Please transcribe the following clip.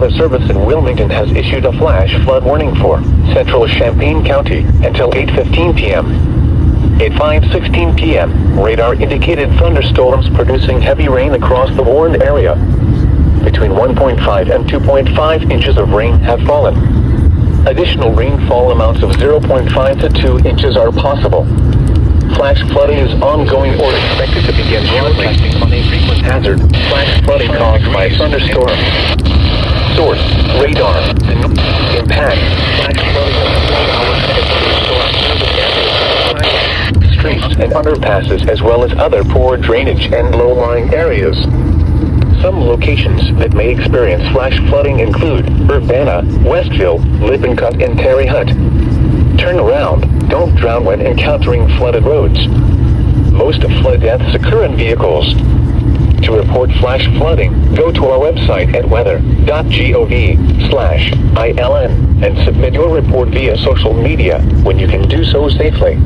Weather Service in Wilmington has issued a flash flood warning for central Champaign County until 8:15 p.m. At 5:16 p.m., radar indicated thunderstorms producing heavy rain across the warned area. Between 1.5 and 2.5 inches of rain have fallen. Additional rainfall amounts of 0.5 to 2 inches are possible. Flash flooding is ongoing or expected to begin broadcasting on a frequent hazard. Flash flooding caused by thunderstorms. Source: radar. Impact: flash flooding of streets and underpasses, as well as other poor drainage and low-lying areas. Some locations that may experience flash flooding include Urbana, Westville, Lippincott, and Terre Haute. Turn around. Don't drown when encountering flooded roads. Most flood deaths occur in vehicles. To report flash flooding, go to our website at weather.gov/ILN and submit your report via social media when you can do so safely.